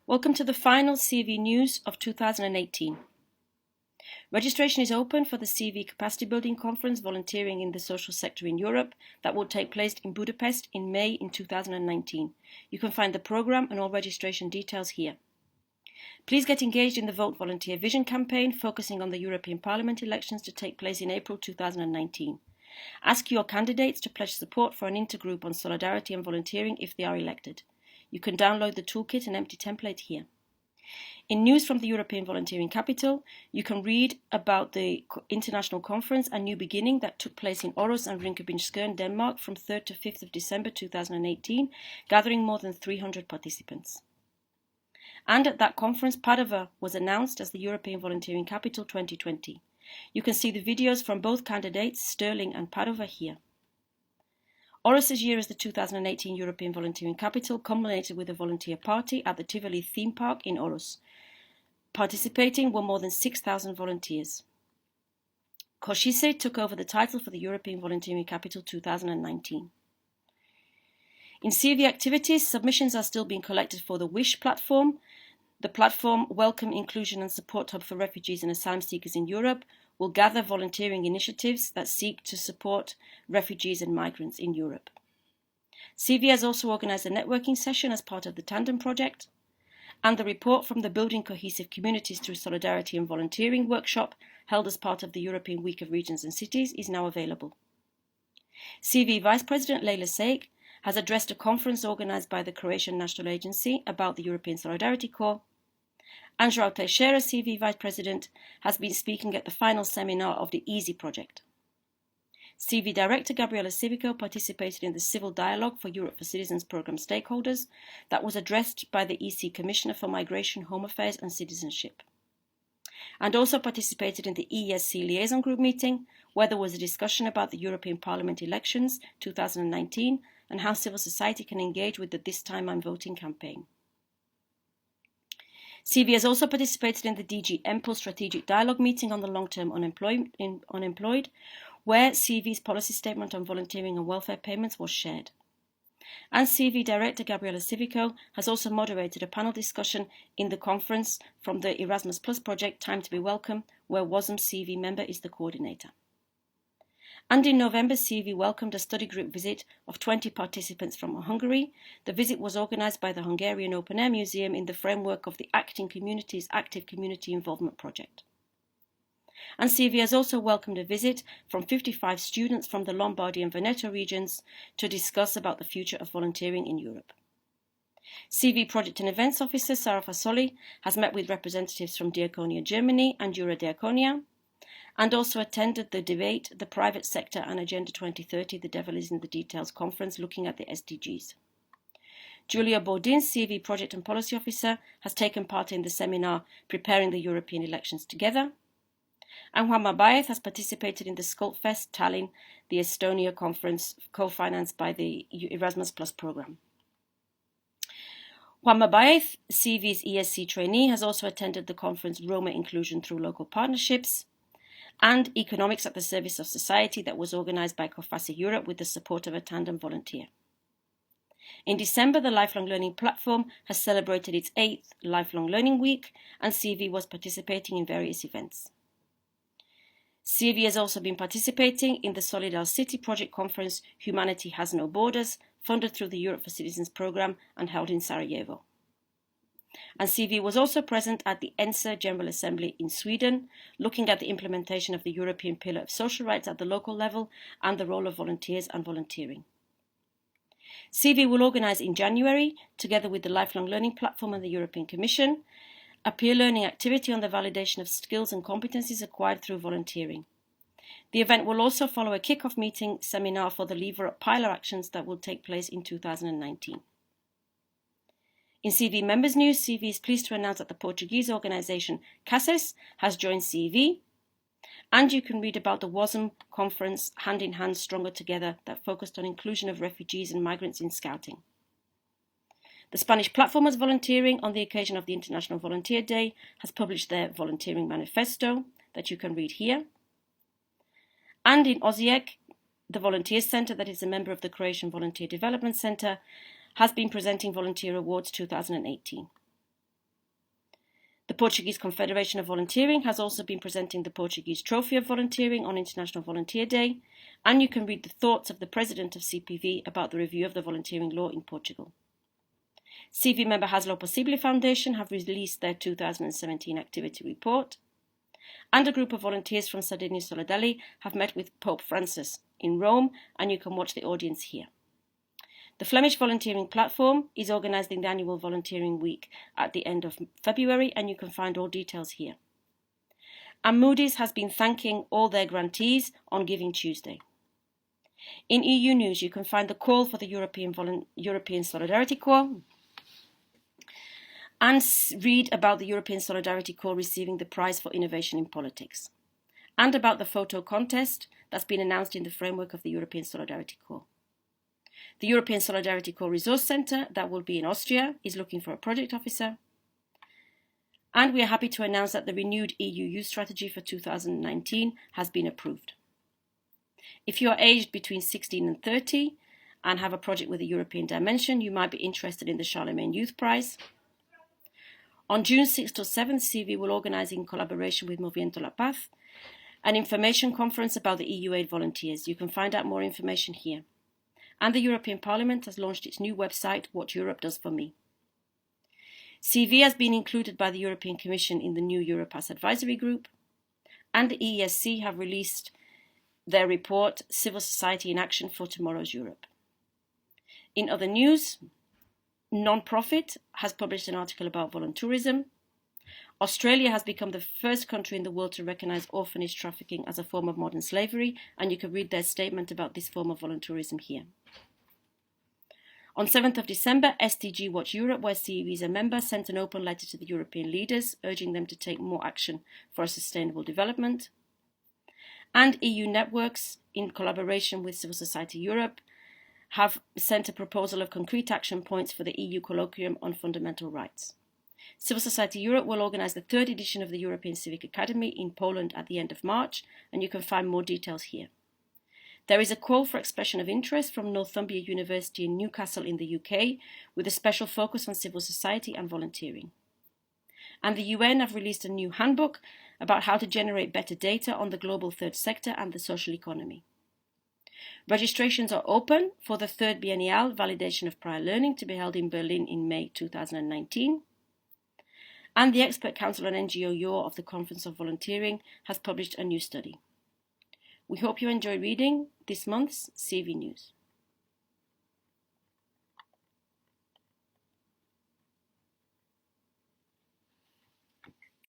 Welcome to the final CEV News of 2018. Registration is open for the CEV Capacity Building Conference Volunteering in the Social Sector in Europe that will take place in Budapest in May in 2019. You can find the programme and all registration details here. Please get engaged in the Vote Volunteer Vision campaign focusing on the European Parliament elections to take place in April 2019. Ask your candidates to pledge support for an intergroup on solidarity and volunteering if they are elected. You can download the toolkit and empty template here. In news from the European Volunteering Capital, you can read about the international conference A New Beginning that took place in Aarhus and Rinkebyskøen, Denmark from 3rd to 5th of December 2018, gathering more than 300 participants. And at that conference, Padova was announced as the European Volunteering Capital 2020. You can see the videos from both candidates, Sterling and Padova, here. Aarhus's year as the 2018 European Volunteering Capital culminated with a volunteer party at the Tivoli theme park in Aarhus. Participating were more than 6,000 volunteers. Košice took over the title for the European Volunteering Capital 2019. In CEV activities, submissions are still being collected for the WISH platform. The platform, Welcome, Inclusion and Support Hub for Refugees and Asylum Seekers in Europe, will gather volunteering initiatives that seek to support refugees and migrants in Europe. CEV has also organised a networking session as part of the Tandem project, and the report from the Building Cohesive Communities Through Solidarity and Volunteering workshop held as part of the European Week of Regions and Cities is now available. CEV Vice President Leila Seik has addressed a conference organised by the Croatian National Agency about the European Solidarity Corps, and João Teixeira, CEV Vice President, has been speaking at the final seminar of the EASY project. CEV Director Gabriela Civico participated in the Civil Dialogue for Europe for Citizens programme stakeholders that was addressed by the EC Commissioner for Migration, Home Affairs and Citizenship, and also participated in the ESC Liaison Group meeting, where there was a discussion about the European Parliament elections 2019 and how civil society can engage with the This Time I'm Voting campaign. CEV has also participated in the DG EMPL Strategic Dialogue meeting on the long-term unemployed, where CEV's policy statement on volunteering and welfare payments was shared. And CEV Director Gabriela Civico has also moderated a panel discussion in the conference from the Erasmus Plus project Time to be Welcome, where WASM CEV member is the coordinator. And in November, CEV welcomed a study group visit of 20 participants from Hungary. The visit was organised by the Hungarian Open Air Museum in the framework of the Acting Communities Active Community Involvement project. And CEV has also welcomed a visit from 55 students from the Lombardy and Veneto regions to discuss about the future of volunteering in Europe. CEV Project and Events Officer Sara Fasoli has met with representatives from Diaconia Germany and Jura Diaconia, and also attended the debate, The Private Sector and Agenda 2030, The Devil is in the Details conference looking at the SDGs. Julia Baudin, CEV Project and Policy Officer, has taken part in the seminar Preparing the European Elections Together. And Juan Mabaez has participated in the Skulpfest Tallinn, the Estonia conference co-financed by the Erasmus Plus programme. Juan Mabaez, CEV's ESC trainee, has also attended the conference Roma Inclusion Through Local Partnerships and Economics at the Service of Society that was organised by COFASE Europe with the support of a Tandem volunteer. In December, the Lifelong Learning Platform has celebrated its 8th Lifelong Learning Week, and CEV was participating in various events. CEV has also been participating in the Solidar City project conference Humanity Has No Borders, funded through the Europe for Citizens programme and held in Sarajevo. And CEV was also present at the ENSA General Assembly in Sweden, looking at the implementation of the European Pillar of Social Rights at the local level and the role of volunteers and volunteering. CEV will organise in January, together with the Lifelong Learning Platform and the European Commission, a peer learning activity on the validation of skills and competencies acquired through volunteering. The event will also follow a kick-off meeting seminar for the Lever Up Pillar actions that will take place in 2019. In CEV Members News, CEV is pleased to announce that the Portuguese organisation CACES has joined CEV, and you can read about the WASM conference Hand in Hand Stronger Together that focused on inclusion of refugees and migrants in scouting. The Spanish Platformers Volunteering, on the occasion of the International Volunteer Day, has published their volunteering manifesto that you can read here. And in Osijek, the Volunteer Centre, that is a member of the Croatian Volunteer Development Centre, has been presenting Volunteer Awards 2018. The Portuguese Confederation of Volunteering has also been presenting the Portuguese Trophy of Volunteering on International Volunteer Day, and you can read the thoughts of the president of CPV about the review of the volunteering law in Portugal. CEV member Hazlo Possible Foundation have released their 2017 activity report, and a group of volunteers from Sardinia Solidarity have met with Pope Francis in Rome, and you can watch the audience here. The Flemish Volunteering Platform is organising the annual Volunteering Week at the end of February, and you can find all details here. And Moody's has been thanking all their grantees on Giving Tuesday. In EU News, you can find the call for the European Solidarity Corps, and read about the European Solidarity Corps receiving the prize for innovation in politics, and about the photo contest that's been announced in the framework of the European Solidarity Corps. The European Solidarity Corps Resource Centre, that will be in Austria, is looking for a project officer. And we are happy to announce that the renewed EU Youth Strategy for 2019 has been approved. If you are aged between 16 and 30 and have a project with a European dimension, you might be interested in the Charlemagne Youth Prize. On June 6th to 7th, CEV will organise in collaboration with Movimiento La Paz an information conference about the EU aid volunteers. You can find out more information here. And the European Parliament has launched its new website, What Europe Does for Me. CEV has been included by the European Commission in the new Europass Advisory Group, and the EESC have released their report, Civil Society in Action for Tomorrow's Europe. In other news, Non-Profit has published an article about voluntourism. Australia has become the first country in the world to recognise orphanage trafficking as a form of modern slavery, and you can read their statement about this form of voluntourism here. On 7th of December, SDG Watch Europe, where CEV is a member, sent an open letter to the European leaders, urging them to take more action for a sustainable development. And EU networks, in collaboration with Civil Society Europe, have sent a proposal of concrete action points for the EU Colloquium on Fundamental Rights. Civil Society Europe will organise the third edition of the European Civic Academy in Poland at the end of March, and you can find more details here. There is a call for expression of interest from Northumbria University in Newcastle in the UK, with a special focus on civil society and volunteering. And the UN have released a new handbook about how to generate better data on the global third sector and the social economy. Registrations are open for the third biennial validation of prior learning to be held in Berlin in May 2019. And the Expert Council on NGO Law of the Conference of Volunteering has published a new study. We hope you enjoy reading this month's CEV News.